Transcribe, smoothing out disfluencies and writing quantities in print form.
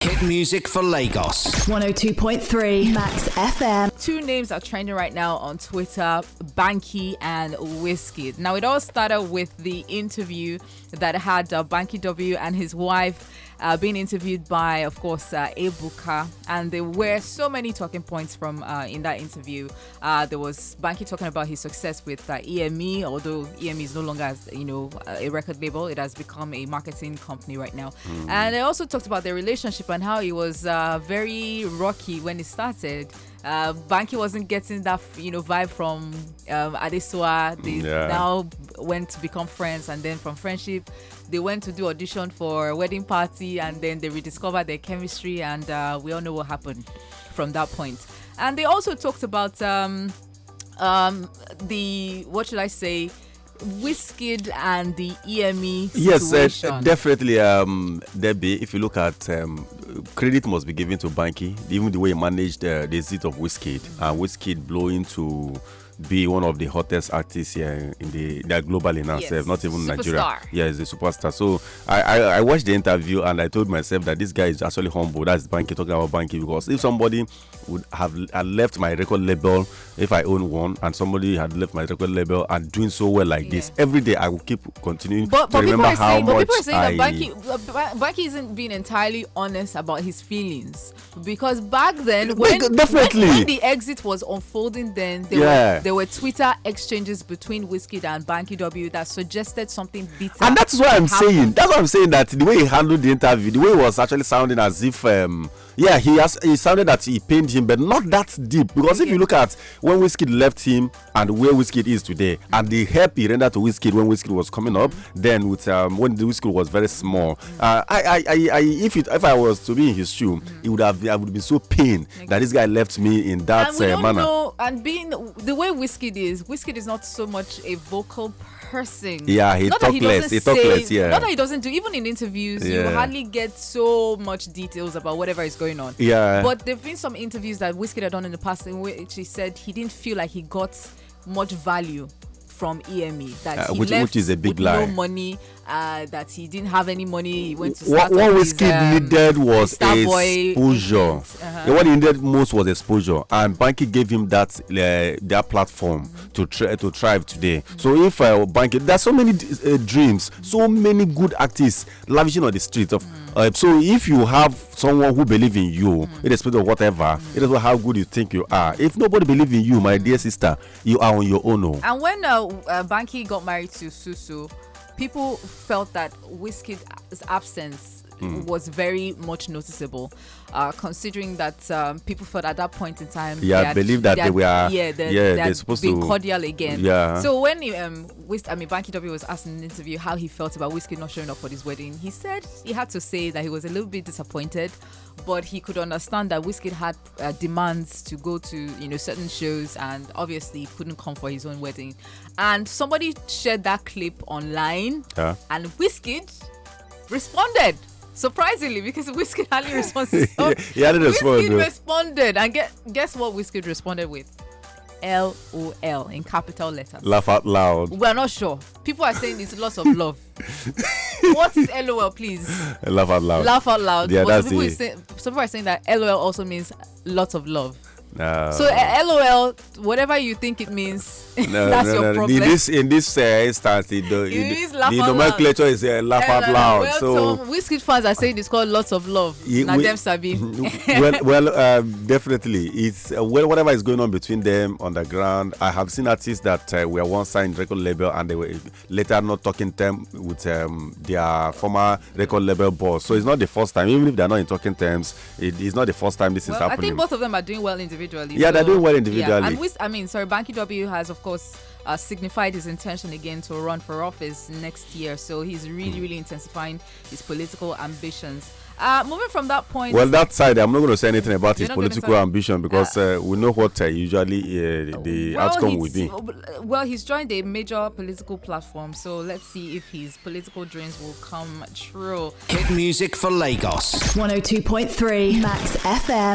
Hit music for Lagos. 102.3 Max FM. Two names are trending right now on Twitter, Banky and Wizkid. Now, it all started with the interview that had Banky W and his wife being interviewed by, of course, Ebuka. And there were so many talking points from in that interview. There was Banky talking about his success with EME, although EME is no longer, a record label. It has become a marketing company right now. And they also talked about their relationship and how it was very rocky when it started. Banky wasn't getting that vibe from Adesua. They now went to become friends, and then from friendship they went to do audition for a wedding party, and then they rediscovered their chemistry, and we all know what happened from that point. And they also talked about Wizkid and the EME situation. Yes, definitely, Debbie. If you look at credit must be given to Banky, even the way he managed the seat of Wizkid, and Wizkid blowing to be one of the hottest artists here in the globally now, not even superstar. Nigeria. Yeah, he's a superstar. So I watched the interview and I told myself that this guy is actually humble. That's Banky, talking about Banky, because if somebody would have left my record label, if I own one, and somebody had left my record label and doing so well like this, every day I will keep continuing to remember how much people are saying that Banky isn't being entirely honest about his feelings, because back then when the exit was unfolding, then there were Twitter exchanges between Wizkid and Banky W that suggested something bitter. And that's what I'm saying. That's what I'm saying, that the way he handled the interview, the way it was actually sounding as if he sounded that he pained him, but not that deep. Because if you look at when Wizkid left him and where Wizkid is today, and the help he rendered to Wizkid when Wizkid was coming up, then with when the Wizkid was very small, if I was to be in his shoe, I would be so pained that this guy left me in that manner. And being the way Wizkid is not so much a vocal person. Yeah, he talks less. Not that he doesn't do, even in interviews, you hardly get so much details about whatever is going on. Yeah. But there've been some interviews that Wizkid had done in the past in which he said he didn't feel like he got much value from EME, that he left which is a big with lie. no money, that he didn't have any money. He went to start what Wizkid needed was exposure. What he needed most was exposure, and Banky gave him that platform to thrive today. So if Banky, there's so many dreams, so many good artists lavishing on the street of. So if you have someone who believes in you, irrespective of whatever, irrespective of how good you think you are, if nobody believes in you, my dear sister, you are on your own. And when Banky got married to Susu, people felt that Wizkid's absence was very much noticeable, considering that people felt at that point in time they're supposed to be cordial again. Yeah. So when Banky W was asked in an interview how he felt about Wizkid not showing up for his wedding, he said he had to say that he was a little bit disappointed, but he could understand that Wizkid had demands to go to certain shows, and obviously couldn't come for his own wedding. And somebody shared that clip online, and Wizkid responded. Surprisingly, because Wizkid hardly responds. Wizkid responded, and guess what Wizkid responded with? LOL in capital letters. Laugh out loud. We're not sure. People are saying it's lots of love. What is LOL, please? Laugh out loud. Laugh out loud. Yeah, some people are saying that LOL also means lots of love. So LOL, whatever you think it means, that's your problem. In this instance, the nomenclature is laugh out loud. Well, so Wizkid fans are saying it's called lots of love. Sabi. Definitely, it's whatever is going on between them on the ground. I have seen artists that were once signed record label and they were later not talking terms with their former record label boss. So it's not the first time, even if they're not in talking terms. It's not the first time this is happening. I think both of them are doing well individually. Yeah, they're doing well individually. Yeah. And Banky W has, of course, signified his intention again to run for office next year. So he's really intensifying his political ambitions. Moving from that point. Well, that side, I'm not going to say anything about his political ambition, because we know what usually the outcome will be. Well, he's joined a major political platform, so let's see if his political dreams will come true. Hit music for Lagos. 102.3 Max FM.